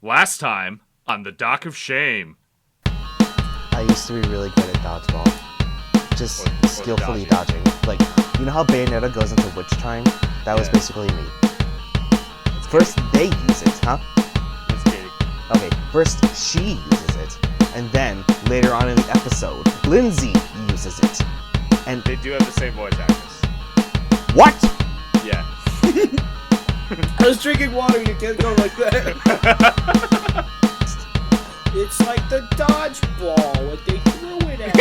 Last time on the Dock of Shame. I used to be really good at dodgeball. Just Or skillfully dodging. Like, you know how Bayonetta goes into witch time? That was basically me. First they use it, huh? That's Katie. Okay, first she uses it. And then, later on in the episode, Lindsay uses it. And They do have the same voice actress. what? Yeah. I was drinking water, you can't go like that. It's like the dodgeball, what they throw it at.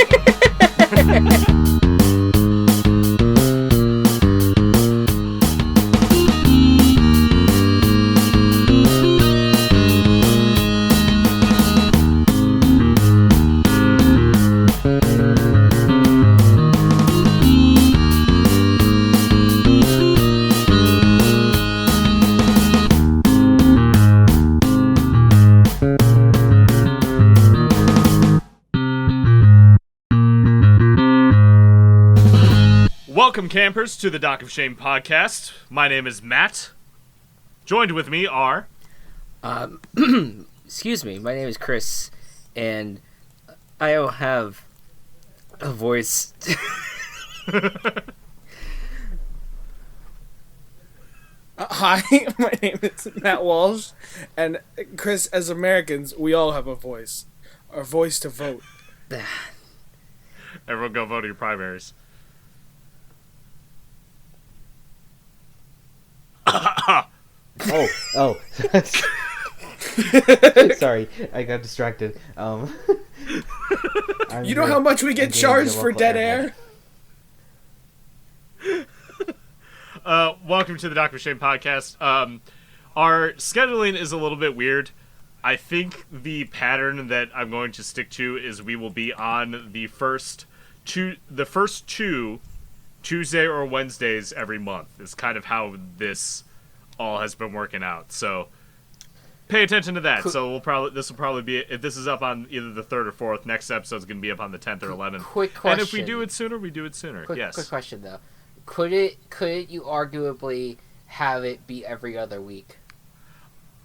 Welcome, campers, to the Dock of Shame podcast. My name is Matt. Joined with me are... Excuse me, my name is Chris, and I don't have a voice. Hi, my name is Matt Walsh, and Chris, as Americans, we all have a voice. Our voice to vote. Everyone go vote in your primaries. Oh. Sorry, I got distracted. You know how much we get charged for dead air? Welcome to the Dock of Shame podcast. Our scheduling is a little bit weird. I think the pattern that I'm going to stick to is we will be on the first two Tuesday or Wednesdays every month. Is kind of how this all has been working out. So pay attention to that. So this will probably be, if this is up on either the 3rd or 4th, next episode's going to be up on the 10th or 11th. Quick question. And if we do it sooner, we do it sooner. Quick question though. Could you arguably have it be every other week?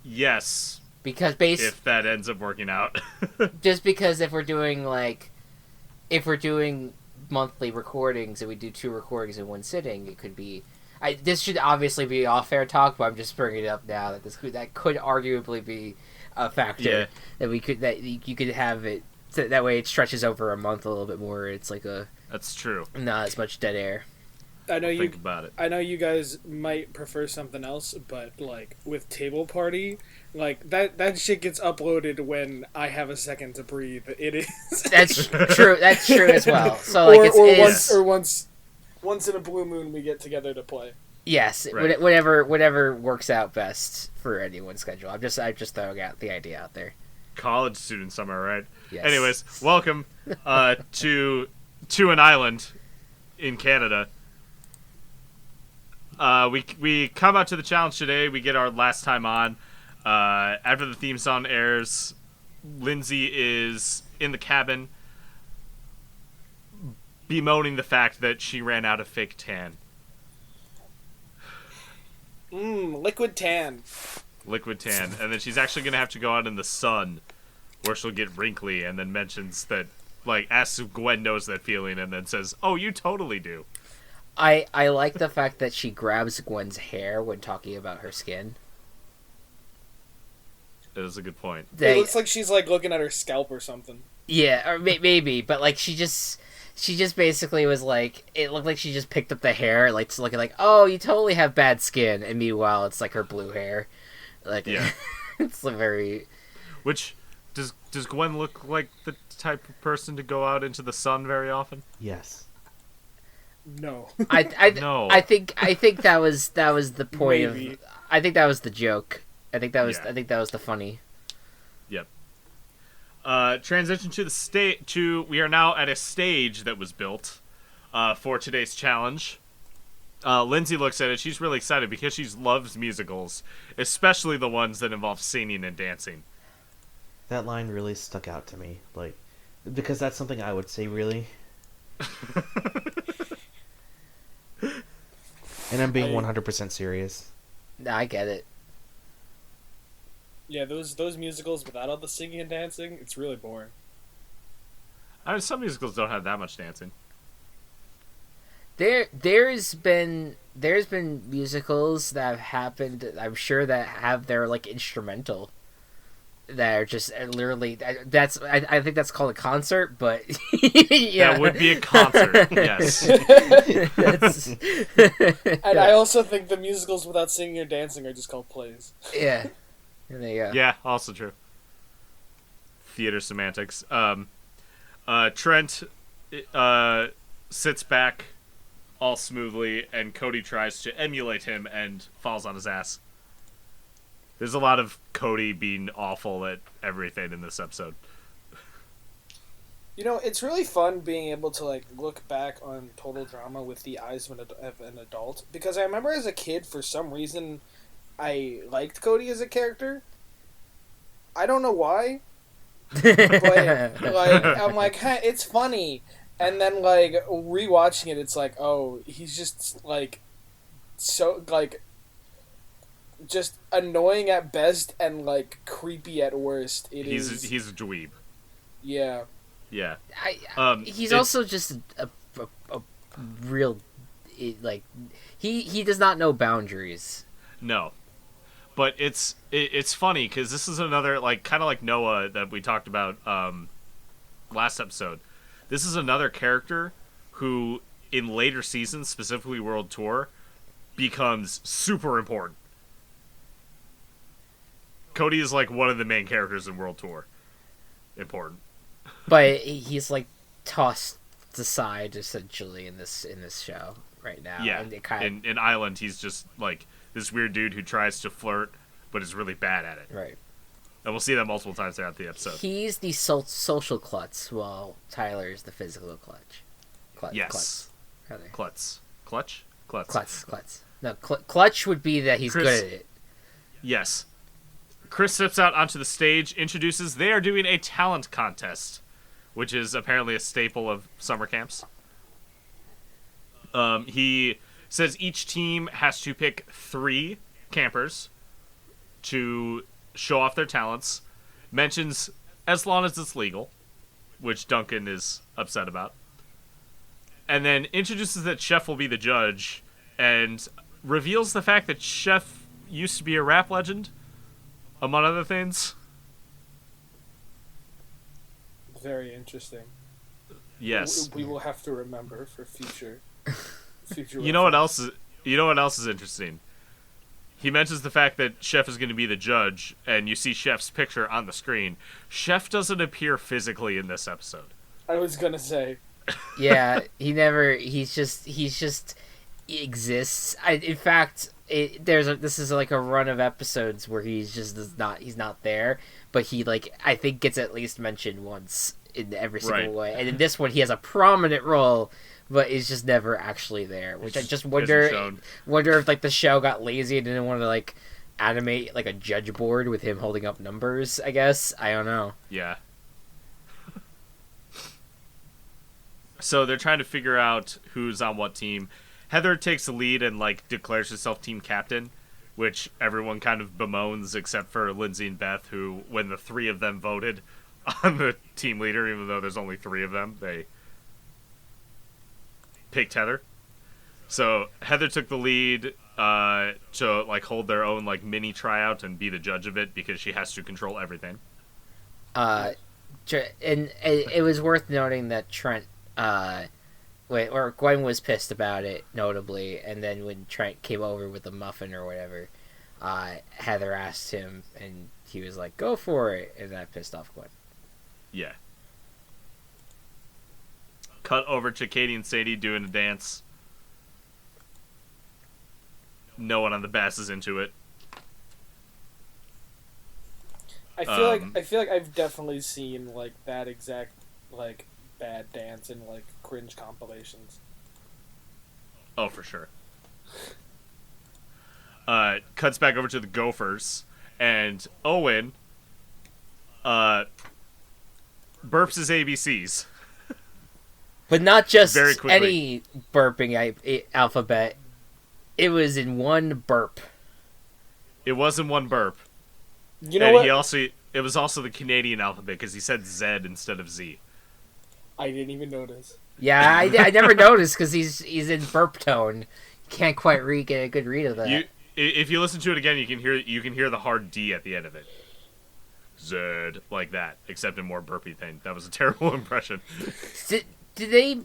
Yes. Because if that ends up working out. just because if we're doing monthly recordings and we do 2 recordings in one sitting, it could be. This should obviously be off-air talk, but I'm just bringing it up now that that could arguably be a factor that you could have it so that way it stretches over a month a little bit more. It's like that's true. Not as much dead air. Think about it. I know you guys might prefer something else, but like with Table Party, like that shit gets uploaded when I have a second to breathe. It is. That's true. That's true as well. So like once in a blue moon we get together to play. Yes, right. Whatever works out best for anyone's schedule. I'm just throwing out the idea out there. College students, am I right? Yes. Anyways, welcome to an island in Canada. We come out to the challenge today. We get our last time on. After the theme song airs, Lindsay is in the cabin bemoaning the fact that she ran out of fake tan. Liquid tan. Liquid tan. And then she's actually going to have to go out in the sun where she'll get wrinkly, and then mentions that, like, asks if Gwen knows that feeling, and then says, oh, you totally do. I like the fact that she grabs Gwen's hair when talking about her skin. That is a good point. It looks like she's like looking at her scalp or something. Yeah, or maybe, but like she just basically was like, it looked like she just picked up the hair, like to looking like, oh, you totally have bad skin, and meanwhile it's like her blue hair, like yeah, it's like very. Which does Gwen look like the type of person to go out into the sun very often? Yes. No. No. I think that was the point Maybe. of. I think that was the joke. I think that was the funny. Yep. Transition to the we are now at a stage that was built for today's challenge. Lindsay looks at it. She's really excited because she loves musicals, especially the ones that involve singing and dancing. That line really stuck out to me, like, because that's something I would say, really. And I'm being 100% serious. No, I get it. Yeah, those musicals without all the singing and dancing, it's really boring. I mean, some musicals don't have that much dancing. There's been musicals that have happened. I'm sure that have their like instrumental that are just literally I think that's called a concert, but yeah, That would be a concert. Yes. That's, And I also think the musicals without singing or dancing are just called plays. yeah. There you go. Yeah, also true. Theater semantics. Trent sits back all smoothly, and Cody tries to emulate him and falls on his ass. There's a lot of Cody being awful at everything in this episode. You know, it's really fun being able to like look back on Total Drama with the eyes of an adult, because I remember as a kid, for some reason, I liked Cody as a character. I don't know why, but like I'm like, hey, it's funny, and then like rewatching it, it's like, oh, he's just like so like just annoying at best and like creepy at worst. He's a dweeb. Yeah. Yeah. He's also just a real like he does not know boundaries. No. But it's funny because this is another like kind of like Noah that we talked about last episode. This is another character who in later seasons, specifically World Tour, becomes super important. Cody is like one of the main characters in World Tour. Important. But he's like tossed aside essentially in this show right now. Yeah. And it kind In Island, he's just like this weird dude who tries to flirt but is really bad at it. right. And we'll see that multiple times throughout the episode. He's the social klutz, while Tyler's the physical clutch. Yes. Rather. Klutz. Clutch? Klutz. Klutz. No, clutch would be that he's Chris- good at it. Yes. Chris steps out onto the stage, introduces they are doing a talent contest, which is apparently a staple of summer camps. He says each team has to pick 3 campers to show off their talents. Mentions as long as it's legal, which Duncan is upset about. And then introduces that Chef will be the judge and reveals the fact that Chef used to be a rap legend, among other things. Very interesting. Yes. We will have to remember for future. You know what else is? You know what else is interesting? He mentions the fact that Chef is going to be the judge, and you see Chef's picture on the screen. Chef doesn't appear physically in this episode. I was gonna say. Yeah, he's just he exists. In fact, this is like a run of episodes where he's not there, but he like I think gets at least mentioned once in every single way. And in this one, he has a prominent role, but is just never actually there. Which I just wonder if like the show got lazy and didn't want to like animate like a judge board with him holding up numbers. I guess I don't know. Yeah. So they're trying to figure out who's on what team. Heather takes the lead and like declares herself team captain, which everyone kind of bemoans except for Lindsay and Beth, who, when the 3 of them voted on the team leader, even though there's only 3 of them, they picked Heather. So Heather took the lead to like hold their own like mini tryout and be the judge of it because she has to control everything. And it was worth noting that Trent Gwen was pissed about it, notably, and then when Trent came over with the muffin or whatever, Heather asked him, and he was like, "Go for it," and that pissed off Gwen. Yeah. Cut over to Katie and Sadie doing a dance. No one on the bass is into it. I feel like I've definitely seen like that exact like bad dance in like cringe compilations. Oh, for sure. Cuts back over to the Gophers, and Owen burps his ABCs. But not just Very quickly. any burping alphabet. It was in one burp. It wasn't one burp. You know and what? it was also the Canadian alphabet because he said Z instead of Z. I didn't even notice. Yeah, I never noticed because he's in burp tone. Can't quite get a good read of that. If you listen to it again, you can hear the hard D at the end of it. Z, like that, except in more burpy thing. That was a terrible impression. Did they?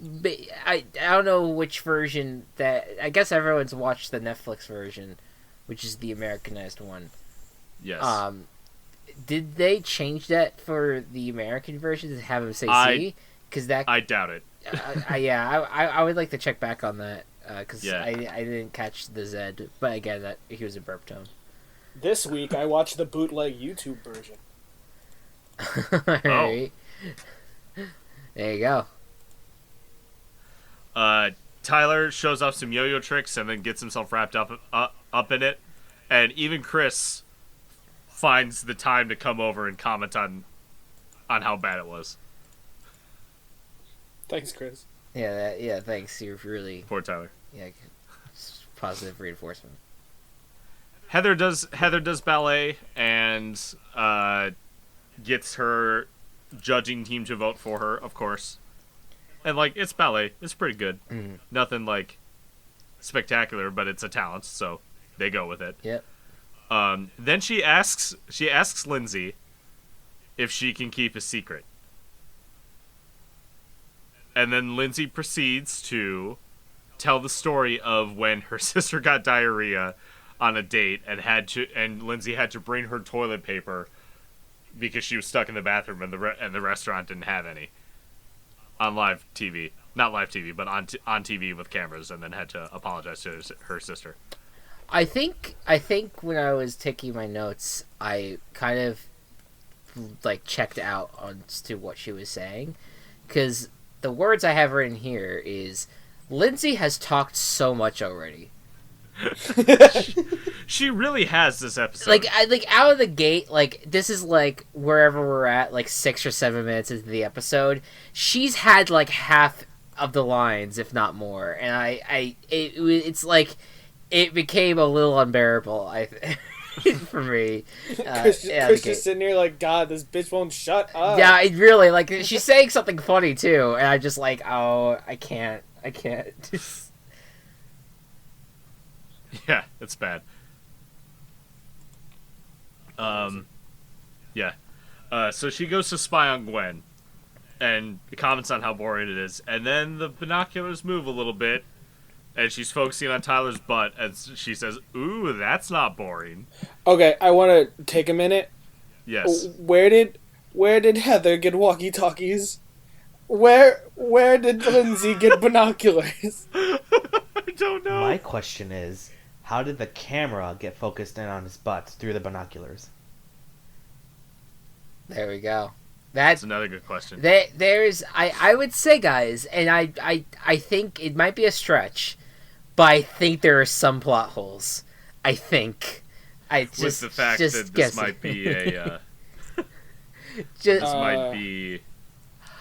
I don't know which version that. I guess everyone's watched the Netflix version, which is the Americanized one. Yes. Did they change that for the American version to have him say C? Because that I doubt it. I would like to check back on that because Yeah. I didn't catch the Z, but again that he was in burp tone. This week, I watched the bootleg YouTube version. Alright. There you go. Tyler shows off some yo-yo tricks and then gets himself wrapped up in it, and even Chris finds the time to come over and comment on how bad it was. Thanks, Chris. Yeah, thanks. You're really Poor Tyler. positive reinforcement. Heather does ballet and gets her judging team to vote for her, of course. And it's ballet. It's pretty good. Mm. Nothing spectacular, but it's a talent, so they go with it. Yep. Then she asks Lindsay if she can keep a secret. And then Lindsay proceeds to tell the story of when her sister got diarrhea on a date and Lindsay had to bring her toilet paper because she was stuck in the bathroom and the restaurant didn't have any. On live TV. Not live TV, but on TV with cameras, and then had to apologize to her sister. I think when I was taking my notes, I kind of checked out on to what she was saying, because the words I have written here is Lindsay has talked so much already. She really has this episode. Out of the gate, this is wherever we're at, 6 or 7 minutes into the episode, she's had half of the lines, if not more, and it's it became a little unbearable. For me, Chris just sitting here God, this bitch won't shut up. Yeah, it really she's saying something funny too, and I just oh, I can't. Yeah, it's bad. Yeah. So she goes to spy on Gwen, and comments on how boring it is, and then the binoculars move a little bit, and she's focusing on Tyler's butt, and she says, "Ooh, that's not boring." Okay, I want to take a minute. Yes. Where did Heather get walkie-talkies? Where did Lindsay get binoculars? I don't know. My question is, how did the camera get focused in on his butt through the binoculars? There we go. That's another good question. There's I would say, guys, and I think it might be a stretch, but I think there are some plot holes. I think. With the fact that this might be a this might be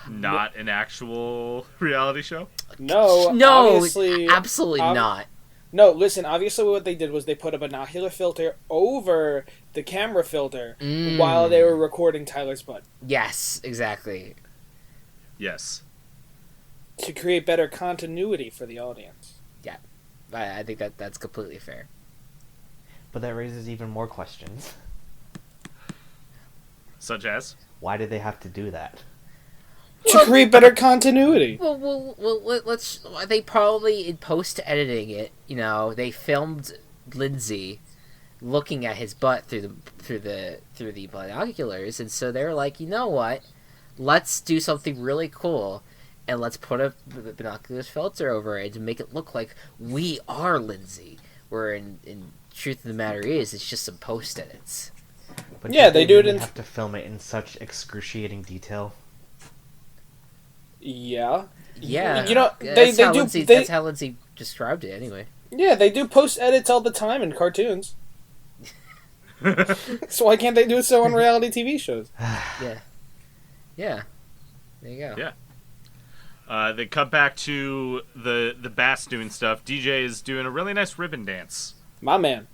not an actual reality show. No, obviously, absolutely not. No, listen, obviously what they did was they put a binocular filter over the camera filter while they were recording Tyler's butt. Yes, exactly. Yes. To create better continuity for the audience. Yeah, I think that's completely fair. But that raises even more questions. Such as? Why did they have to do that? To create better continuity. Well, let's. They probably in post editing it, they filmed Lindsay looking at his butt through the binoculars, and so they're like, you know what? Let's do something really cool, and let's put a binoculars filter over it to make it look like we are Lindsay. Where in truth of the matter is, it's just some post edits. But yeah, they do it in. Have to film it in such excruciating detail. Yeah. Yeah. They do. That's how Lindsay described it, anyway. Yeah, they do post edits all the time in cartoons. So why can't they do so on reality TV shows? Yeah. There you go. Yeah. They cut back to the Bats doing stuff. DJ is doing a really nice ribbon dance. My man.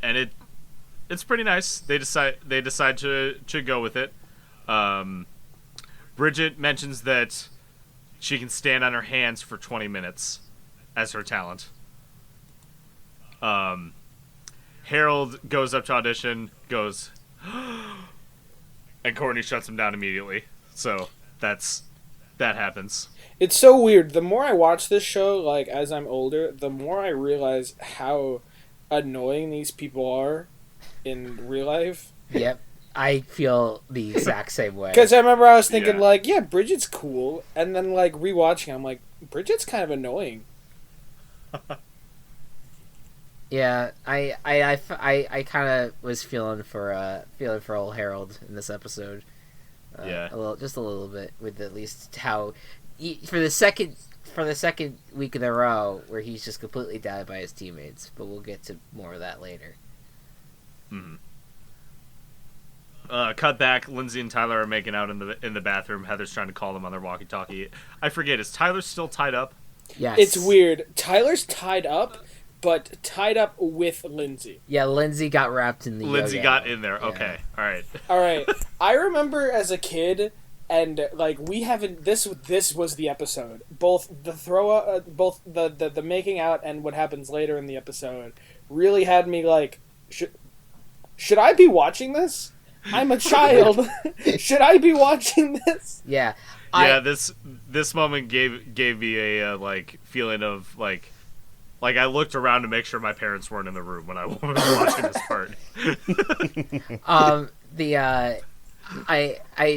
it's pretty nice. They decide to go with it. Bridget mentions that she can stand on her hands for 20 minutes as her talent. Harold goes up to audition, goes, and Courtney shuts him down immediately. So that happens. It's so weird. The more I watch this show, like, as I'm older, the more I realize how annoying these people are in real life. Yep. I feel the exact same way. Because I remember I was thinking, yeah, Bridget's cool. And then, like, rewatching, I'm like, Bridget's kind of annoying. Yeah, I kind of was feeling for old Harold in this episode. Just a little bit, with at least how for the second week in a row where he's just completely doubted by his teammates. But we'll get to more of that later. Mm-hmm. Cut back. Lindsay and Tyler are making out in the bathroom. Heather's trying to call them on their walkie-talkie. I forget. Is Tyler still tied up? Yes. It's weird. Tyler's tied up, but tied up with Lindsay. Yeah, Lindsay got wrapped in the. Lindsay yo-yo. got in there. Yeah. Okay. All right. All right. I remember as a kid, and like we haven't. This was the episode. Both the both the making out and what happens later in the episode really had me like, should I be watching this? I'm a child. Should I be watching this? Yeah. This moment gave me a like feeling of like I looked around to make sure my parents weren't in the room when I was watching this part. I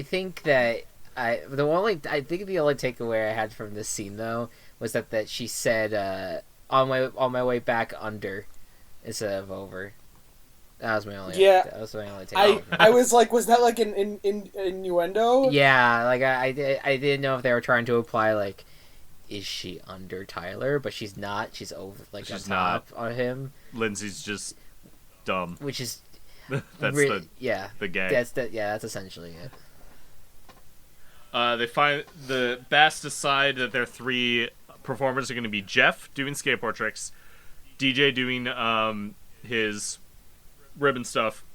think that the only takeaway I had from this scene though was that she said on my way back under instead of over. That was my only. Yeah, that was my only takeaway. I was like, was that like an innuendo? Yeah, like I didn't know if they were trying to imply like, is she under Tyler? But she's not. She's over, like she's on top on him. Lindsay's just dumb. Which is that's the gag. That's essentially it. They find the Bass decide that their three performers are going to be Jeff doing skateboard tricks, DJ doing his ribbon stuff,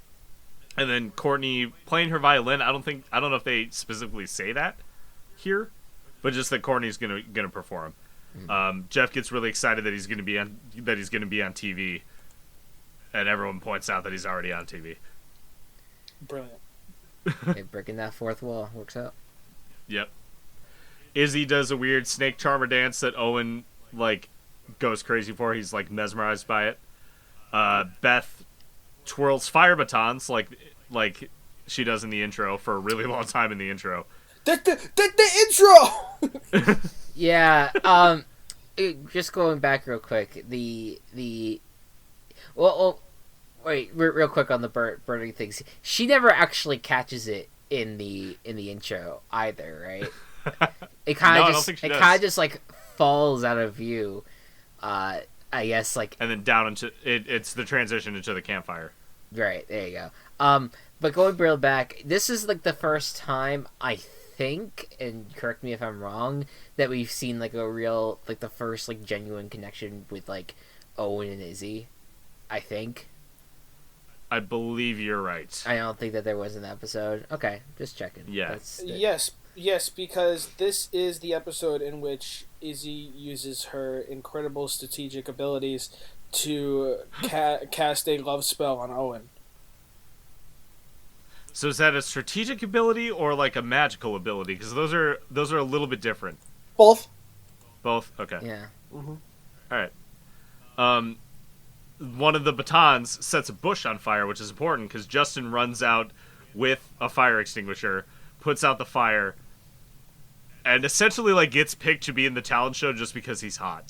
and then Courtney playing her violin. I don't know if they specifically say that here, but just that Courtney's gonna perform. Mm-hmm. Jeff gets really excited that he's gonna be on TV, and everyone points out that he's already on TV. Brilliant. Hey, breaking that fourth wall works out. Yep. Izzy does a weird snake charmer dance that Owen like goes crazy for. He's like mesmerized by it. Beth twirls fire batons like she does in the intro for a really long time in the intro. The intro. Yeah. Just going back real quick. Wait, real quick on the burning things. She never actually catches it in the intro either, right? It kind of just like falls out of view. I guess like, and then down into it. It's the transition into the campfire. Right, there you go. But going real back, this is like the first time I think, and correct me if I'm wrong, that we've seen like a real like the first like genuine connection with like Owen and Izzy. I think. I believe you're right. I don't think that there was an episode. Okay, just checking. Yeah. Yes, because this is the episode in which Izzy uses her incredible strategic abilities to cast a love spell on Owen. So is that a strategic ability or like a magical ability? Because those are a little bit different. Both. Both? Okay. Yeah. Mm-hmm. All right. One of the batons sets a bush on fire, which is important because Justin runs out with a fire extinguisher, puts out the fire, and essentially like gets picked to be in the talent show just because he's hot.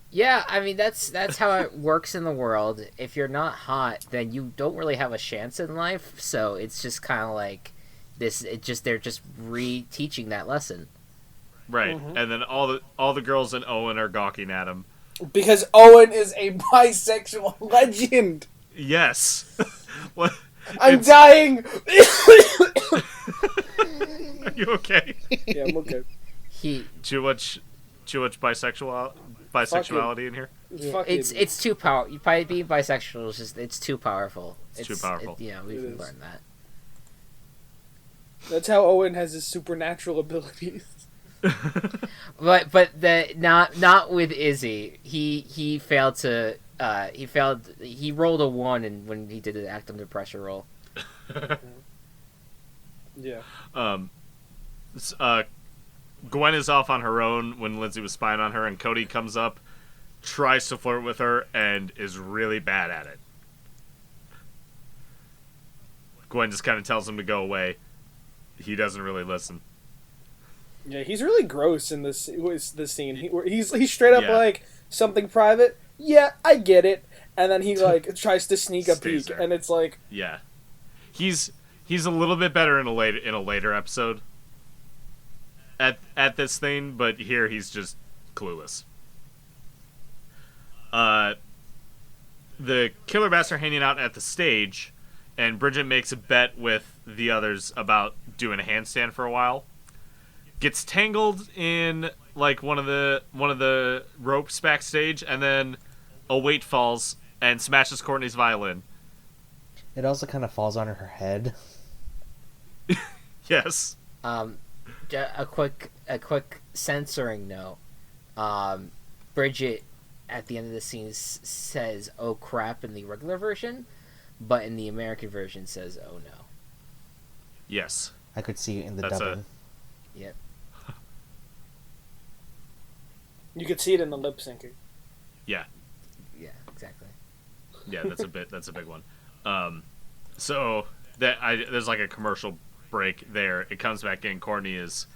Yeah, I mean that's how it works in the world. If you're not hot, then you don't really have a chance in life. So it's just kind of like this. They're just re-teaching that lesson. Right, mm-hmm. And then all the girls in Owen are gawking at him because Owen is a bisexual legend. Yes. I'm dying. Are you okay? Yeah, I'm okay. Too much bisexuality bisexuality in here. It's too powerful. Being bisexual is just it's too powerful. It's too powerful. We've learned that. That's how Owen has his supernatural abilities. But not with Izzy. He failed to he rolled a 1 when he did the act under pressure roll. Yeah. Gwen is off on her own when Lindsay was spying on her, and Cody comes up, tries to flirt with her, and is really bad at it. Gwen just kind of tells him to go away. He doesn't really listen. Yeah, he's really gross in this scene. He's straight up like, something private. Yeah, I get it. And then he like tries to sneak a peek, and it's like, yeah, he's a little bit better in a later episode at this thing, but here he's just clueless. The killer bats are hanging out at the stage, and Bridget makes a bet with the others about doing a handstand for a while. Gets tangled in like one of the ropes backstage, and then a weight falls and smashes Courtney's violin. It also kind of falls on her head. Yes. A quick censoring note. Bridget at the end of the scene says "oh crap" in the regular version, but in the American version says "oh no." Yes. I could see it in the That's dubbing. Yep. you could see it in the lip syncing. Yeah. Yeah, exactly. Yeah, that's a big one. So there's like a commercial break there. It comes back in. Courtney is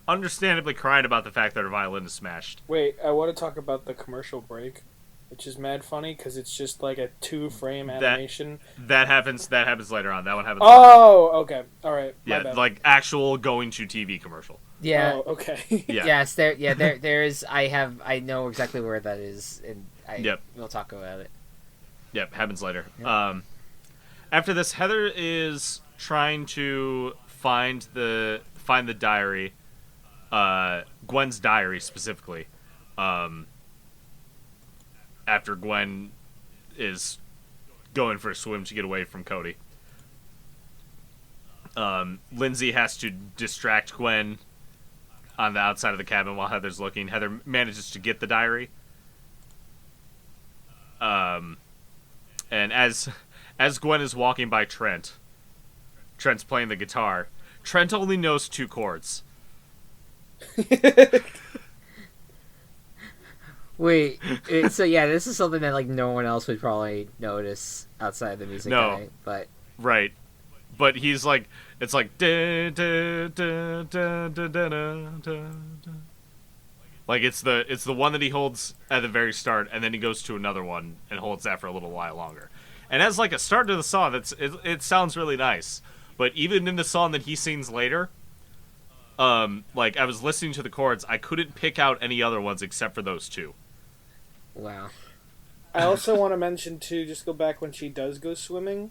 understandably crying about the fact that her violin is smashed. Wait, I want to talk about the commercial break, which is mad funny because it's just like a 2-frame animation. That happens later on. That one happens. Oh, okay, all right. My Yeah, bad. like actual going to TV commercial. Yeah. Oh, okay. Yeah. Yes. There is. I know exactly where that is, and Yep. We'll talk about it. Yep, happens later. Yep. After this, Heather is trying to find the diary, Gwen's diary specifically. After Gwen is going for a swim to get away from Cody, Lindsay has to distract Gwen on the outside of the cabin while Heather's looking. Heather manages to get the diary. And as Gwen is walking by Trent's playing the guitar. Trent only knows 2 chords. Wait, so yeah, this is something that like no one else would probably notice outside the music guy, but right, but he's like, it's like da, da, da, da, da, da, da, da. Like it's the one that he holds at the very start, and then he goes to another one and holds that for a little while longer. And as like a start to the song, it sounds really nice. But even in the song that he sings later, like I was listening to the chords, I couldn't pick out any other ones except for those 2. wow. I also want to mention too, just go back when she does go swimming,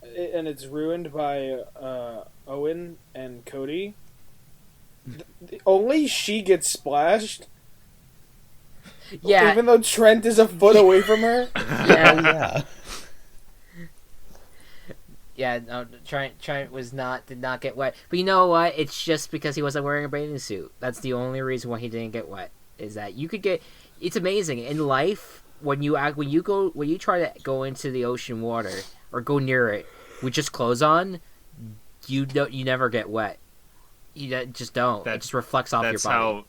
and it's ruined by Owen and Cody. Only she gets splashed. Yeah. Even though Trent is a foot away from her. Yeah. Yeah. Yeah, no, Trent did not get wet. But you know what? It's just because he wasn't wearing a bathing suit. That's the only reason why he didn't get wet. Is that you could get? It's amazing in life when you try to go into the ocean water or go near it with just clothes on, you never get wet. You just don't. It just reflects off your body.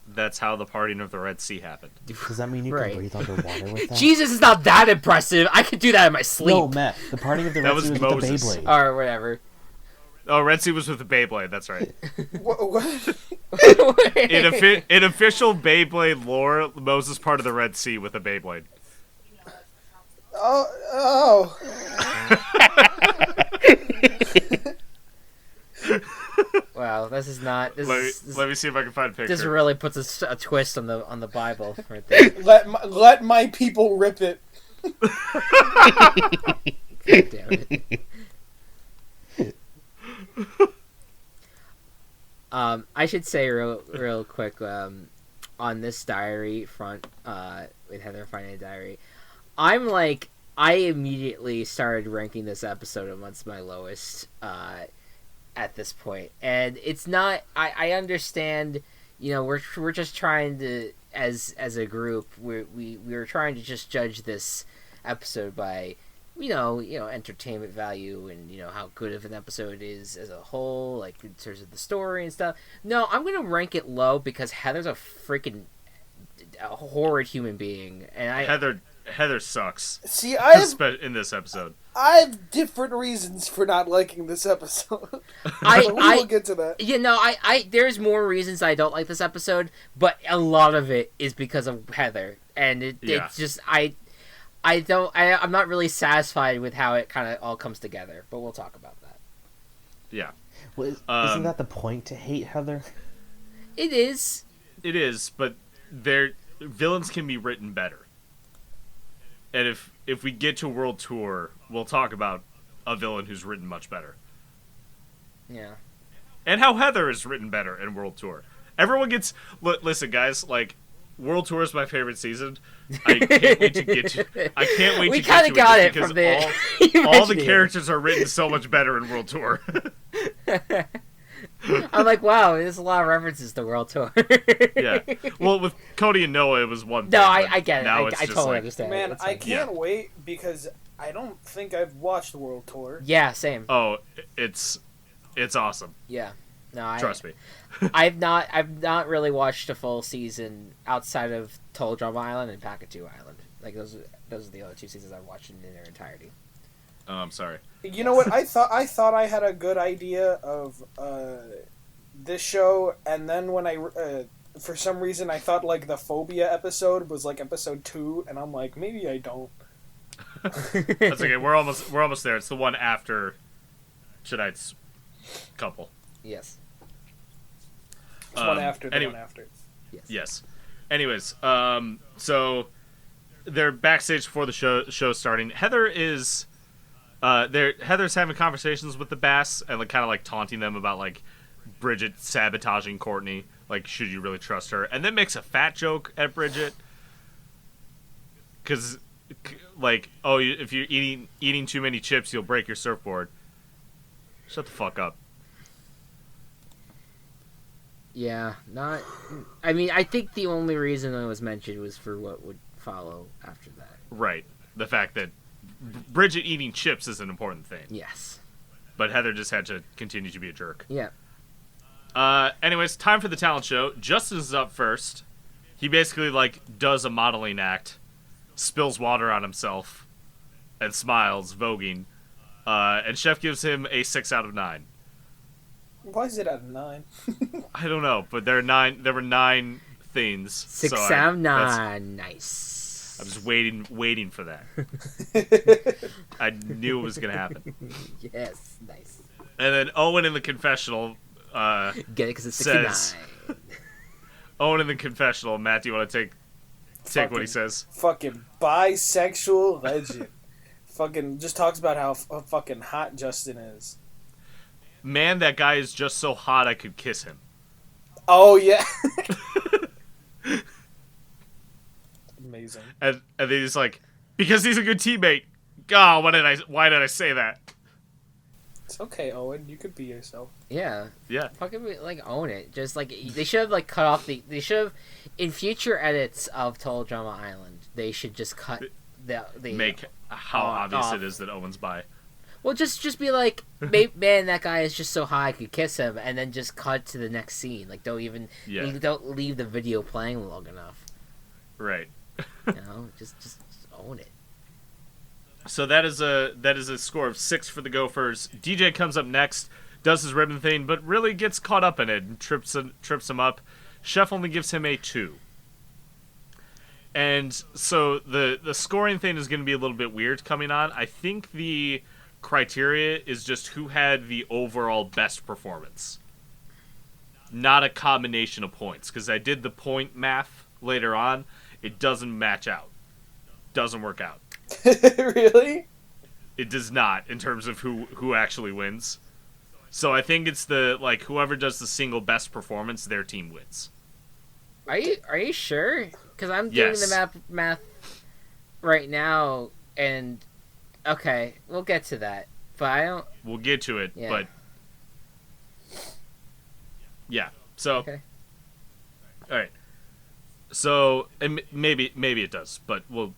That's how the parting of the Red Sea happened. Does that mean you can breathe underwater with that? Jesus is not that impressive. I could do that in my sleep. No, Matt. The parting of the Red Sea was with the Beyblade. Or whatever. Oh, Red Sea was with the Beyblade. That's right. What? In official Beyblade lore, Moses parted the Red Sea with a Beyblade. Oh. Wow, this is not. Let me see if I can find a picture. This really puts a twist on the Bible right there. Let my people rip it. God damn it. I should say real quick. on this diary front, with Heather finding a diary, I'm like, I immediately started ranking this episode amongst my lowest at this point, and it's not. I understand, we're just trying to, as a group, we're trying to just judge this episode by, entertainment value and how good of an episode is as a whole, like in terms of the story and stuff. No, I'm gonna rank it low because Heather's a horrid human being, and Heather sucks. See, in this episode. I have different reasons for not liking this episode. We'll get to that. There's more reasons I don't like this episode, but a lot of it is because of Heather, and it's just I'm not really satisfied with how it kind of all comes together, but we'll talk about that. Yeah. Well, isn't that the point, to hate Heather? It is. It is, but villains can be written better. And if we get to World Tour, we'll talk about a villain who's written much better. Yeah. And how Heather is written better in World Tour. Everyone gets... Listen, guys, like, World Tour is my favorite season. I can't wait to get to... We kind of got it from there. All the characters are written so much better in World Tour. I'm like, wow, there's a lot of references to World Tour. Yeah. Well, with Cody and Noah, it was one thing. No, I get it. Now I totally understand. Man, I can't wait because I don't think I've watched World Tour. Yeah, same. Oh, it's awesome. Yeah. No, Trust me. I've not really watched a full season outside of Total Drama Island and Pakatu Island. Like those are the other two seasons I've watched in their entirety. Oh, I'm sorry. You know what? I thought I had a good idea of this show, and then when for some reason I thought like the phobia episode was like episode 2, and I'm like, maybe I don't. That's okay. We're almost there. It's the one after Tonight's couple. Yes. It's one after the one after. Yes. Anyways, so they're backstage before the show starting. Heather's having conversations with the Bass and like kind of like taunting them about like Bridget sabotaging Courtney. Like, should you really trust her? And then makes a fat joke at Bridget because, like, oh, if you're eating too many chips, you'll break your surfboard. Shut the fuck up. Yeah, I mean, I think the only reason it was mentioned was for what would follow after that. Right. The fact that Bridget eating chips is an important thing. Yes. But Heather just had to continue to be a jerk. Yeah. Anyways, time for the talent show. Justin is up first. He basically, like, does a modeling act, spills water on himself, and smiles, voguing. And Chef gives him a 6 out of 9. Why is it at 9? I don't know, but there were 9 things. 6 so out of 9. Nice. I was waiting for that. I knew it was going to happen. Yes, nice. And then Owen in the confessional get it because it's 69. says... Owen in the confessional. Matt, do you want to take what he says? Fucking bisexual legend. Fucking just talks about how fucking hot Justin is. Man, that guy is just so hot I could kiss him. Oh, yeah. Amazing. And then he's like, because he's a good teammate. God, why did I say that? It's okay, Owen. You could be yourself. Yeah. Yeah. Fucking, like, own it. Just, like, they should have, like, cut off they should have, in future edits of Total Drama Island, they should just cut the make how obvious it is that Owen's bi. Well, just be like, man, that guy is just so high I could kiss him, and then just cut to the next scene. Like, don't leave the video playing long enough. Right. Just own it. So that is a score of 6 for the Gophers. DJ comes up next, does his ribbon thing, but really gets caught up in it and trips him up. Chef only gives him a 2. And so the scoring thing is going to be a little bit weird coming on. I think the criteria is just who had the overall best performance, not a combination of points, because I did the point math later on. It doesn't match out, doesn't work out. Really? It does not, in terms of who actually wins. So I think it's whoever does the single best performance, their team wins. Are you sure? Because I'm doing Yes. the math right now, and okay, we'll get to that. But I don't. We'll get to it, Yeah. but yeah. So, Okay. all right. So, and maybe it does, but we'll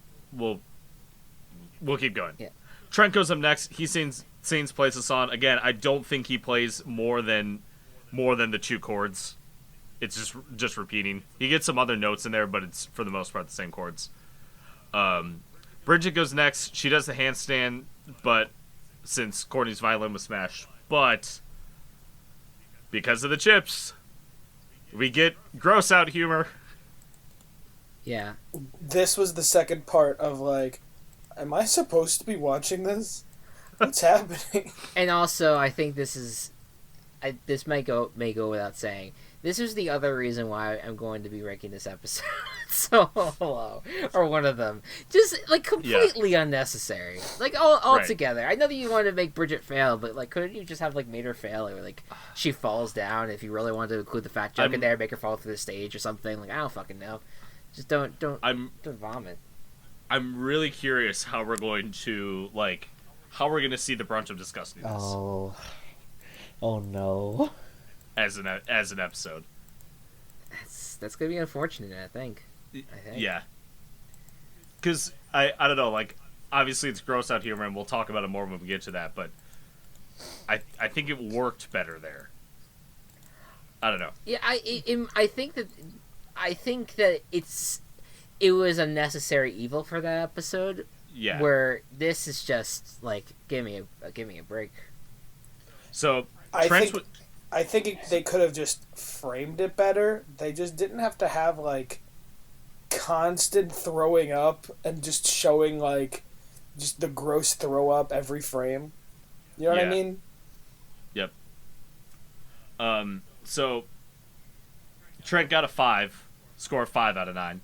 keep going. Yeah. Trent goes up next. He sings plays a song again. I don't think he plays more than the 2 chords. It's just repeating. He gets some other notes in there, but it's for the most part the same chords. Bridget goes next. She does the handstand, but since Courtney's violin was smashed, but because of the chips, we get gross out humor. Yeah. This was the second part of like, am I supposed to be watching this? What's happening? And also, I think this may go without saying. This is the other reason why I'm going to be ranking this episode so low, or one of them. Just like completely unnecessary, like all Right. together. I know that you wanted to make Bridget fail, but like, couldn't you just have like made her fail, or like she falls down? If you really wanted to include the fat joke in there, make her fall through the stage or something. Like, I don't fucking know. Just don't vomit. I'm really curious how we're going to see the brunch of discussing this Oh no. as an episode. That's gonna be unfortunate. I think. Yeah. Because I don't know, like, obviously it's gross out humor, and we'll talk about it more when we get to that, but I think it worked better there. I don't know. Yeah, I think that it was a necessary evil for that episode. Yeah. Where this is just like, give me a break. So I Trent's think they could have just framed it better. They just didn't have to have like constant throwing up and just showing like just the gross throw up every frame. You know what I Yeah. mean? Yep. So Trent got a 5, score 5 out of 9.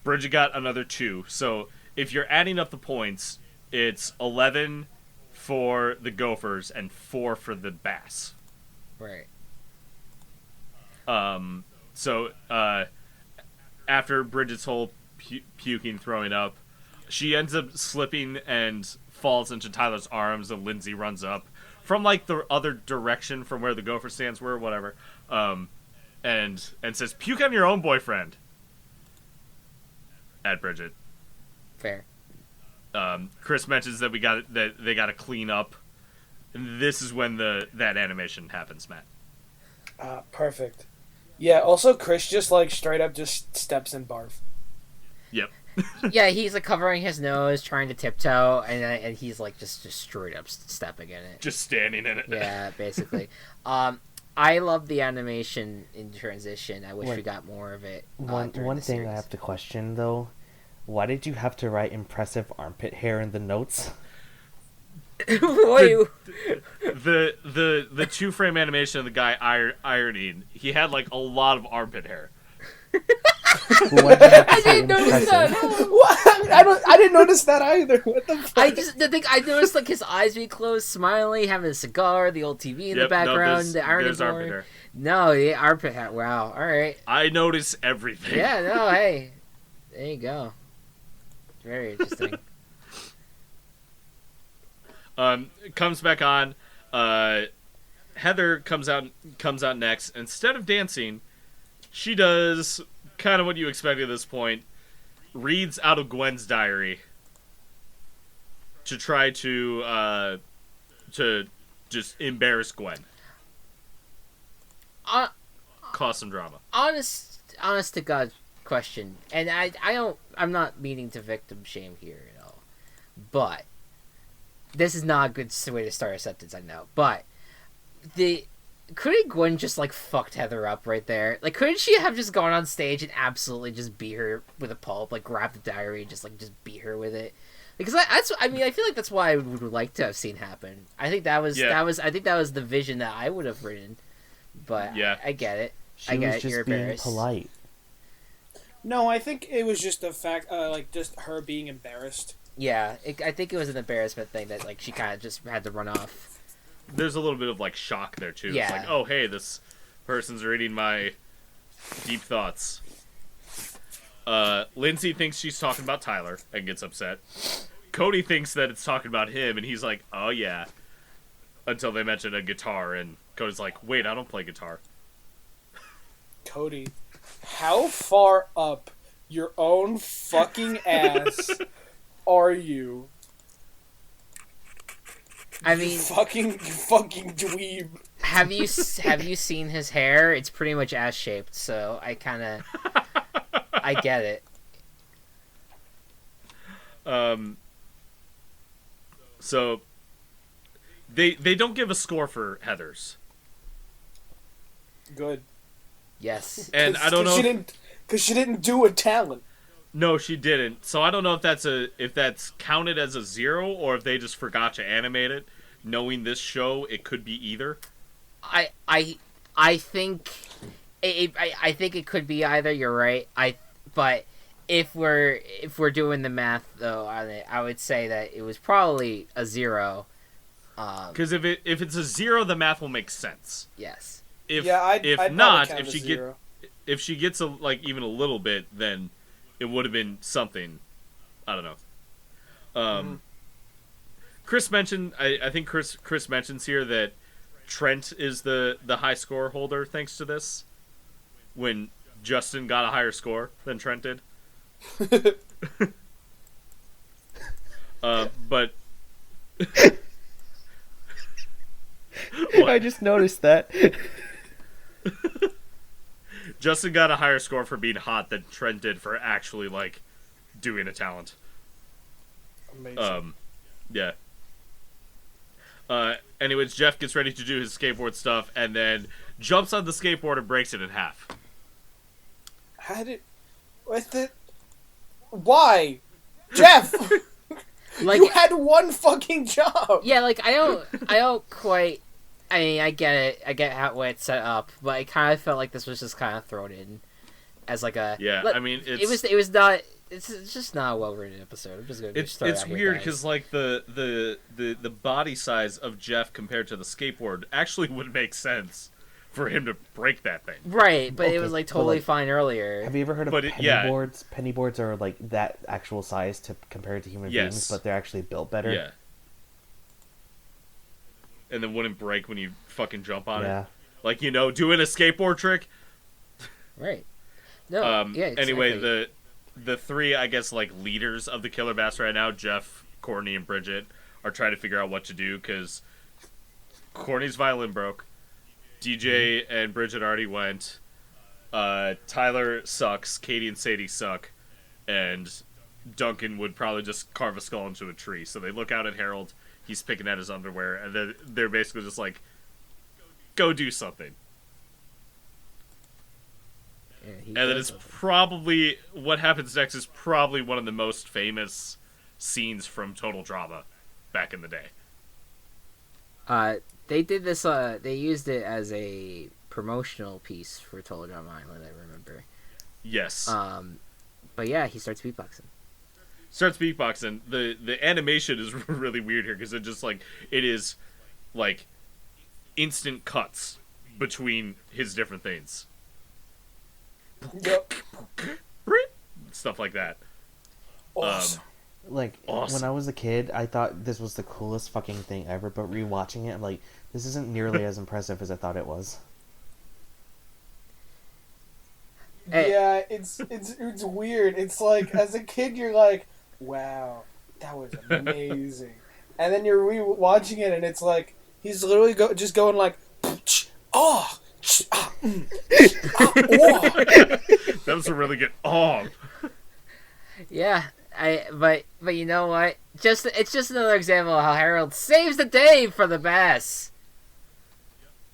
Bridget got another 2. So if you're adding up the points, it's 11 for the Gophers and 4 for the Bass. Right. So after Bridget's whole puking, throwing up, she ends up slipping and falls into Tyler's arms, and Lindsay runs up from like the other direction from where the Gopher stands were, whatever, and says, "Puke on your own boyfriend." At Bridget. Fair. Chris mentions that they got to clean up. And this is when that animation happens, Matt. Perfect. Yeah, also Chris just like straight up just steps in barf. Yep. Yeah, he's like covering his nose, trying to tiptoe, and he's like just straight up stepping in it. Just standing in it. Yeah, basically. I love the animation in transition. I wish we got more of it. One during the thing series. I have to question though, why did you have to write impressive armpit hair in the notes? Boy, The 2-frame animation of the guy ironing, he had like a lot of armpit hair. Why did you have to I say didn't notice that. impressive? What? I didn't notice that either. What the fuck? I noticed like his eyes being closed, smiling, having a cigar, the old TV in the background, the ironing there's armpit board. hair. No, the armpit hair. Wow. All right. I notice everything. Yeah. No. Hey. There you go. Very interesting. Comes back on. Heather comes out next. Instead of dancing, she does kind of what you expect at this point. Reads out of Gwen's diary to try to just embarrass Gwen. Cause some drama. Honest to God question, and I'm not meaning to victim shame here at all, but this is not a good way to start a sentence, I know, but couldn't Gwen just like fucked Heather up right there? Like, couldn't she have just gone on stage and absolutely just beat her with a pulp, like grab the diary and just beat her with it? Because I feel like that's what I would like to have seen happen. I think that was the vision that I would have written, but yeah. I get it. She was just You're being embarrassed. polite. No, I think it was just the fact, like just her being embarrassed. Yeah, I think it was an embarrassment thing that like she kind of just had to run off. There's a little bit of like shock there too. Yeah. It's like, oh hey, this person's reading my deep thoughts. Lindsay thinks she's talking about Tyler and gets upset. Cody thinks that it's talking about him, and he's like, "Oh yeah," until they mention a guitar, and Cody's like, "Wait, I don't play guitar." Cody, how far up your own fucking ass are you? I mean, You fucking dweeb. have you seen his hair? It's pretty much ass shaped, so I get it. So they don't give a score for Heather's. Good. Yes. And I don't know because she didn't do a talent. No, she didn't. So I don't know if that's counted as a 0 or if they just forgot to animate it. Knowing this show, it could be either. I think I think it could be either. You're right. But if we're doing the math though on it, I would say that it was probably a 0. Because if it's a 0, the math will make sense. Yes. If she gets even a little bit, then it would have been something. I don't know. Chris mentioned. I think Chris mentions here that Trent is the high score holder thanks to this. When Justin got a higher score than Trent did. But I just noticed that. Justin got a higher score for being hot than Trent did for actually doing a talent. Amazing. Yeah. Anyways, Jeff gets ready to do his skateboard stuff and then jumps on the skateboard and breaks it in half. Why? Jeff! You had one fucking job! Yeah, I don't quite... I mean, I get it. I get how it's set up, but I kind of felt like this was just kind of thrown in as a... Yeah, I mean, it was not... It's just not a well-written episode. I'm just gonna it's weird because the body size of Jeff compared to the skateboard actually would make sense for him to break that thing. Right, but it was totally fine earlier. Have you ever heard of penny boards? Penny boards are that actual size to compare it to human beings, but they're actually built better. Yeah. And then wouldn't break when you fucking jump on it. Doing a skateboard trick. Right. No. Yeah. Exactly. Anyway, the three, I guess, leaders of the Killer Bass right now, Jeff, Courtney, and Bridget, are trying to figure out what to do because Courtney's violin broke. DJ and Bridget already went. Tyler sucks. Katie and Sadie suck. And Duncan would probably just carve a skull into a tree. So they look out at Harold. He's picking at his underwear. And they're basically just go do something. Yeah, and then it's probably... What happens next is probably one of the most famous scenes from Total Drama back in the day. They did this, they used it as a promotional piece for Total Drama Island, I remember. Yes. But yeah, he starts beatboxing. The animation is really weird here because it just it is instant cuts between his different things. Yep. Stuff like that. Awesome. Awesome. When I was a kid, I thought this was the coolest fucking thing ever, but rewatching it, I'm like, this isn't nearly as impressive as I thought it was. Yeah, it's weird. It's as a kid, you're like, wow, that was amazing. And then you're re-watching it, and it's he's literally just going oh, oh. That was a really good oh. Yeah, but you know what? It's just another example of how Harold saves the day for the bass.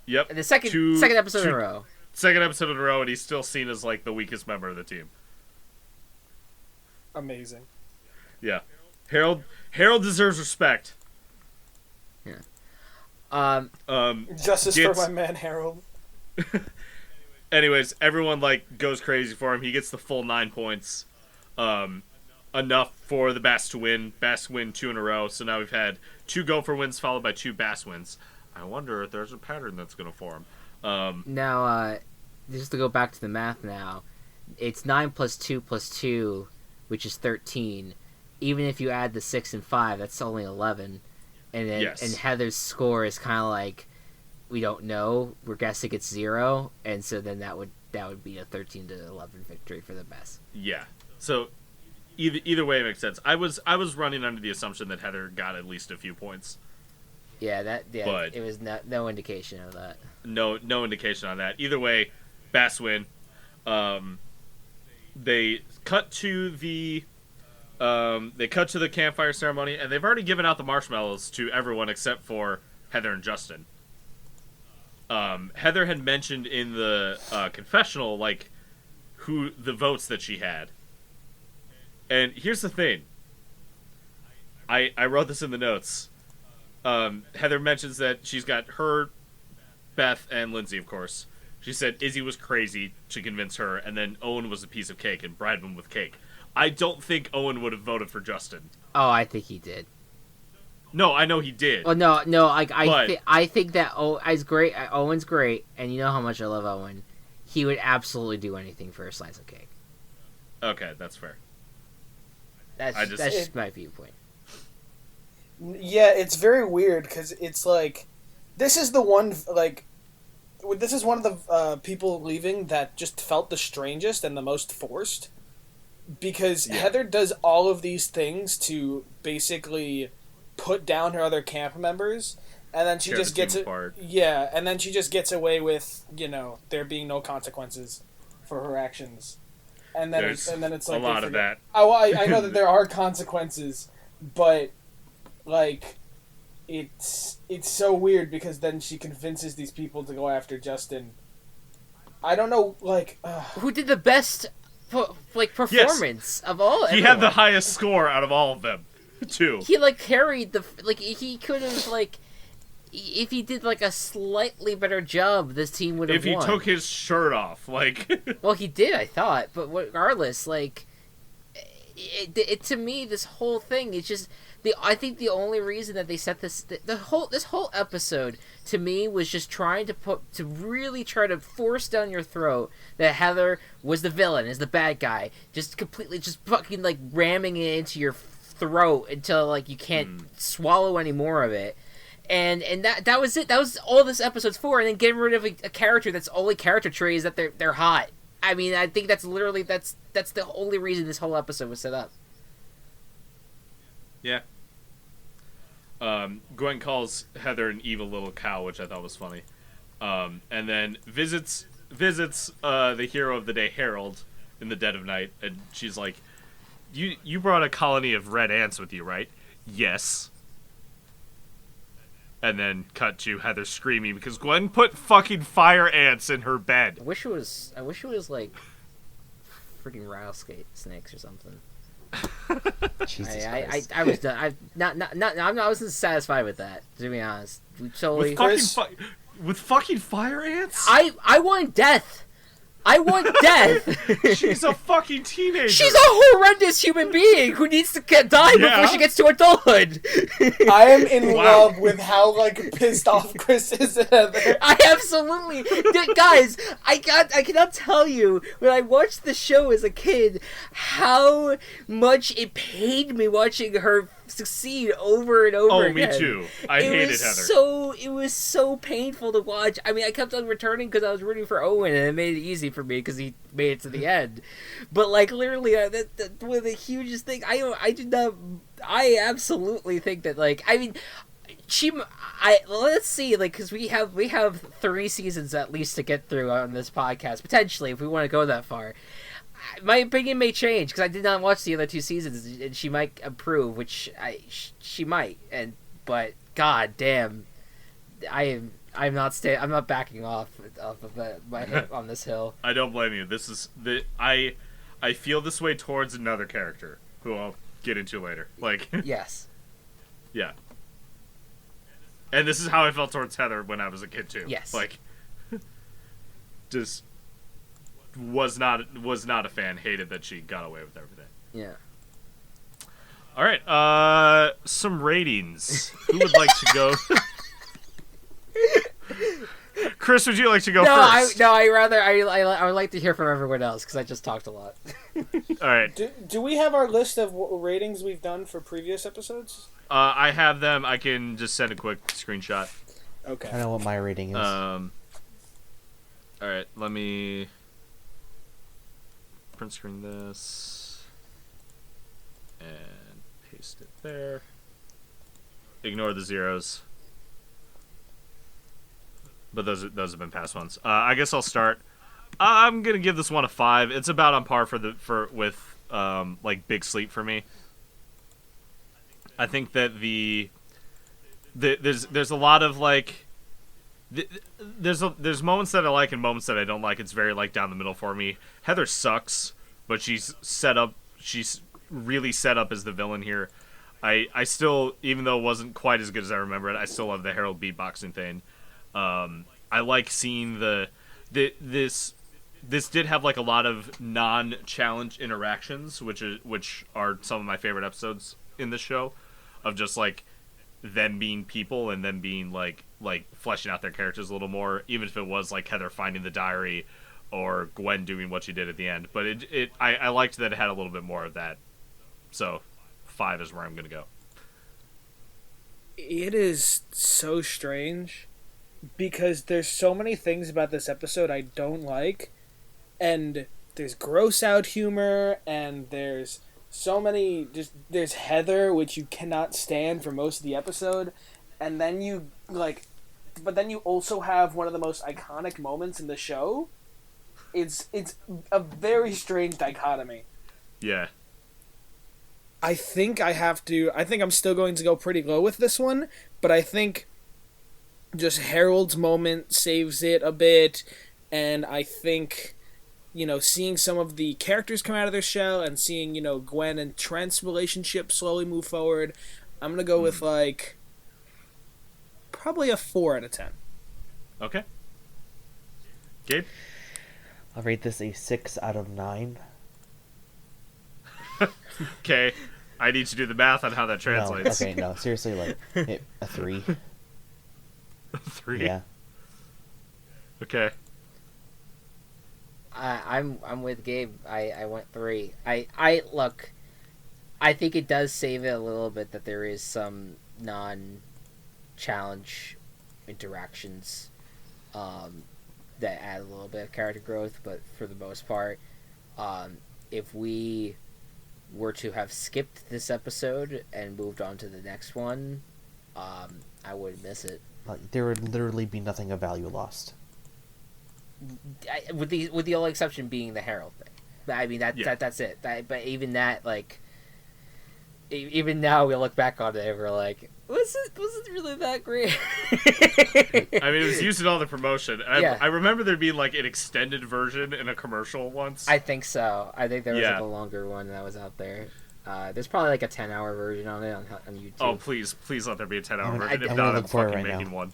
Yep. The second episode in a row. Second episode in a row, and he's still seen as the weakest member of the team. Amazing. Yeah, Harold deserves respect. Yeah. Justice for my man Harold. Anyways, everyone goes crazy for him. He gets the full 9 points. Enough for the Bass to win. Bass win 2 in a row. So now we've had 2 Gopher wins followed by 2 Bass wins. I wonder if there's a pattern that's going to form. Now, just to go back to the math now, it's 9 plus 2 plus 2, which is 13. Even if you add the 6 and 5, that's only 11. And then and Heather's score is kind of like, we don't know. We're guessing it's 0, and so then that would be a 13-11 victory for the best. Yeah. So either way it makes sense. I was running under the assumption that Heather got at least a few points. Yeah, but it was no indication of that. No indication on that. Either way, Bass win. They cut to the campfire ceremony, and they've already given out the marshmallows to everyone except for Heather and Justin. Heather had mentioned in the confessional, like, who the votes that she had. And here's the thing. I wrote this in the notes. Heather mentions that she's got her, Beth, and Lindsay, of course. She said Izzy was crazy to convince her, and then Owen was a piece of cake, and Bradman with cake. I don't think Owen would have voted for Justin. Oh, I think he did. No, I know he did. Well, no. I think that Owen's great, and you know how much I love Owen. He would absolutely do anything for a slice of cake. Okay, that's fair. That's just my viewpoint. Yeah, it's very weird because it's like, this is one of the people leaving that just felt the strangest and the most forced, because Heather does all of these things to basically put down her other camp members, and then she just gets it. Yeah, and then she just gets away with, there being no consequences for her actions, and then it's like a lot of that. Oh, I know that there are consequences, but like, it's so weird because then she convinces these people to go after Justin. I don't know, like, who did the best performance of all. He had the highest score out of all of them, too. He carried he could have if he did a slightly better job, this team would have won. If he took his shirt off, well, he did, I thought, but regardless, it to me, this whole thing is just I think the only reason that they set this whole episode to me was just trying to really try to force down your throat that Heather was the villain, is the bad guy, just completely just fucking ramming it into your throat until you can't swallow any more of it. And that was it. That was all this episode's for, and then getting rid of a character that's only character trait is that they're hot. I mean, I think that's literally that's the only reason this whole episode was set up. Yeah. Gwen calls Heather an evil little cow, which I thought was funny. And then visits the hero of the day, Harold, in the dead of night, and she's like, You brought a colony of red ants with you, right? Yes. And then cut to Heather screaming because Gwen put fucking fire ants in her bed. I wish it was freaking rattlesnakes or something. Jesus Christ. I was done. I wasn't satisfied with that, to be honest. With fucking fire ants? I want death. I want death. She's a fucking teenager. She's a horrendous human being who needs to die before she gets to adulthood. I am in love with how pissed off Chris is at Heather. I absolutely, guys. I cannot tell you when I watched the show as a kid how much it pained me watching her succeed over and over again. Oh, me too. I hated Heather. It was so painful to watch. I mean, I kept on returning because I was rooting for Owen, and it made it easy for me because he made it to the end. But literally, that one of the hugest thing. I absolutely think that let's see, because we have 3 seasons at least to get through on this podcast, potentially, if we want to go that far. My opinion may change because I did not watch the other 2 seasons, and she might improve, which she might. But god damn, I'm not backing off of my hip on this hill. I don't blame you. This is I feel this way towards another character who I'll get into later. Yes, yeah. And this is how I felt towards Heather when I was a kid too. Yes, just. Was not a fan. Hated that she got away with everything. Yeah. All right. Some ratings. Who would like to go? Chris, would you like to go No, first? I would like to hear from everyone else because I just talked a lot. All right. Do we have our list of ratings we've done for previous episodes? I have them. I can just send a quick screenshot. Okay. I know what my rating is. All right. Let me print screen this and paste it there. Ignore the zeros. But those have been past ones. I guess I'll start. I'm gonna give this one a 5. It's about on par with like Big Sleep for me. I think that there's a lot of like there's moments that I like and moments that I don't like. It's very like down the middle for me. Heather sucks, but she's really set up as the villain here. I still, even though it wasn't quite as good as I remember it, I still love the Harold beatboxing thing. I like seeing this did have like a lot of non-challenge interactions, which are some of my favorite episodes in the show, of just like them being people and them being like fleshing out their characters a little more, even if it was like Heather finding the diary or Gwen doing what she did at the end. But I liked that it had a little bit more of that. So 5 is where I'm gonna go. It is so strange because there's so many things about this episode I don't like, and there's gross out humor, and there's so many, there's Heather, which you cannot stand for most of the episode, and then but then you also have one of the most iconic moments in the show. It's a very strange dichotomy. Yeah. I think I'm still going to go pretty low with this one, but I think just Harold's moment saves it a bit, and I think, seeing some of the characters come out of their shell and seeing, Gwen and Trent's relationship slowly move forward, I'm going to go with, probably a 4 out of 10. Okay. Gabe? I'll rate this a 6 out of 9. Okay. I need to do the math on how that translates. No, seriously, a 3. 3? Yeah. Okay. I'm with Gabe. I went 3. I look. I think it does save it a little bit that there is some non-challenge interactions that add a little bit of character growth, but for the most part, if we were to have skipped this episode and moved on to the next one, I would miss it. There would literally be nothing of value lost. With the only exception being the Herald thing. I mean, that's it. But even that, even now we look back on it and we're like, was it really that great? I mean, it was used in all the promotion. Yeah. I remember there being an extended version in a commercial once. I think so. I think there was a longer one that was out there. There's probably a 10-hour version on it on YouTube. Oh, please let there be a 10-hour version. If I'm not, gonna I'm look for it fucking right making now. one.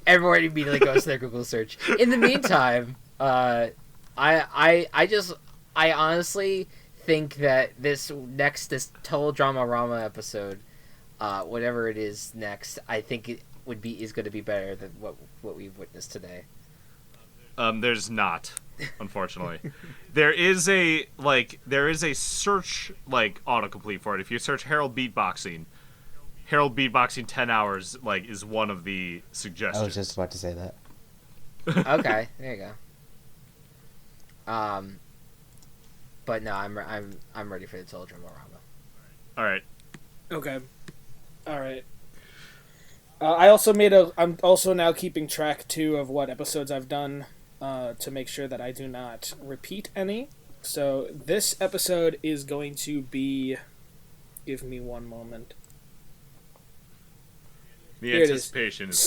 Everyone immediately goes to their Google search. In the meantime, I honestly think that this Total Drama Rama episode, whatever it is next, I think it is going to be better than what we've witnessed today. There's not, unfortunately. there is a search autocomplete for it. If you search Harold Beatboxing 10 hours is one of the suggestions. I was just about to say that. Okay, there you go. But no, I'm ready for the Total Drama Rama. All right. Okay. All right. I'm also now keeping track too of what episodes I've done, to make sure that I do not repeat any. So this episode is going to be. Give me one moment. The Here anticipation is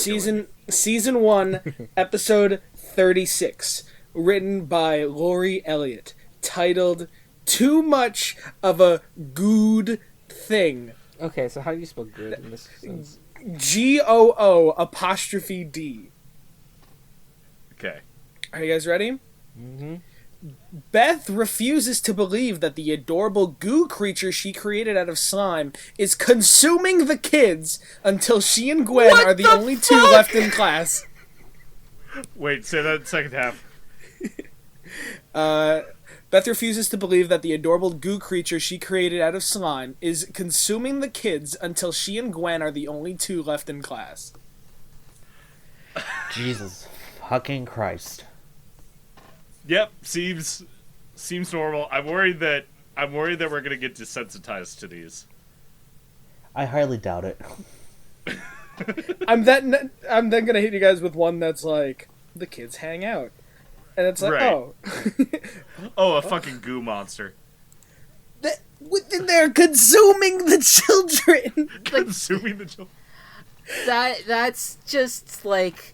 season 1, episode 36, written by Lori Elliott, titled "Too Much of a Good Thing." Okay, so how do you spell good in this sense? GOO''D. Okay. Are you guys ready? Mm-hmm. Beth refuses to believe that the adorable goo creature she created out of slime is consuming the kids until she and Gwen are the only two left in class. Wait, say that second half. Beth refuses to believe that the adorable goo creature she created out of slime is consuming the kids until she and Gwen are the only two left in class. Jesus fucking Christ. Yep, seems normal. I'm worried that we're gonna get desensitized to these. I highly doubt it. I'm then gonna hit you guys with one that's like the kids hang out, and it's like Right. Oh, a fucking goo monster. They're consuming the children. Consuming the children. That's just like.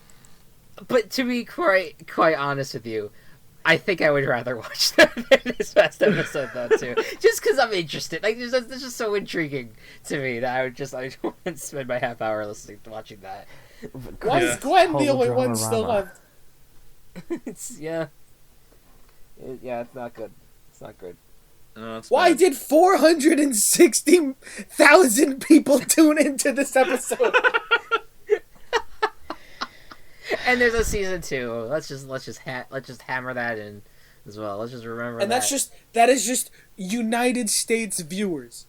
But to be quite honest with you, I think I would rather watch this past episode though too, just because I'm interested. Like, it's just so intriguing to me that I want to spend my half hour listening to watching that. Why is Gwen the only one still left? It's not good. It's not good. Why did 460,000 people tune into this episode? And there's a season 2. Let's just hammer that in as well. Let's just remember that. And that is just United States viewers.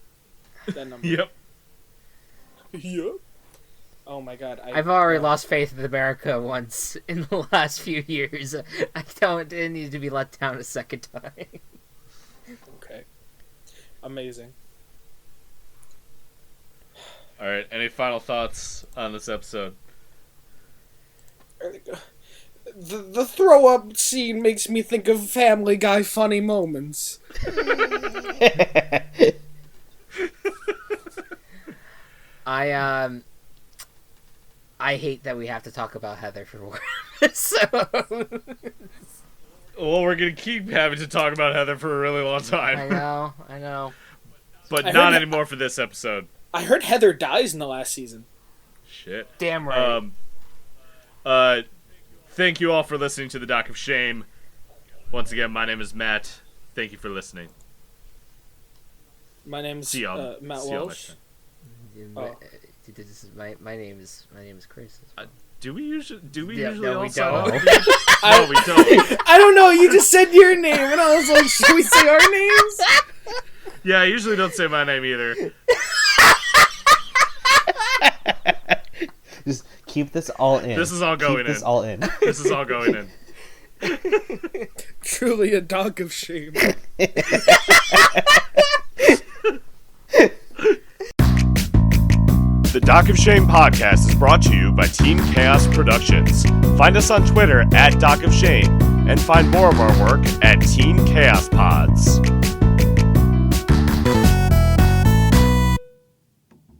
That number. Yep. Yep. Oh my god. I've already lost faith in America once in the last few years. It needs to be let down a second time. Okay. Amazing. All right. Any final thoughts on this episode? The throw up scene makes me think of Family Guy funny moments. I hate that we have to talk about Heather for more. So Well, we're gonna keep having to talk about Heather for a really long time. I know. But not anymore for this episode. I heard Heather dies in the last season. Shit. Damn right. Thank you all for listening to the Doc of Shame. Once again, my name is Matt. Thank you for listening. My name's See y'all. Matt See y'all Walsh. next time. This is my name is Chris. Do we usually no, all we sign don't. off? No, we don't. I don't know. You just said your name, and I was like, should we say our names? Yeah, I usually don't say my name either. Just keep this all in. This is all going keep this in. all in. This is all going in. Truly a Doc of Shame. The Doc of Shame podcast is brought to you by Team Chaos Productions. Find us on Twitter @Doc of Shame and find more of our work at Team Chaos Pods.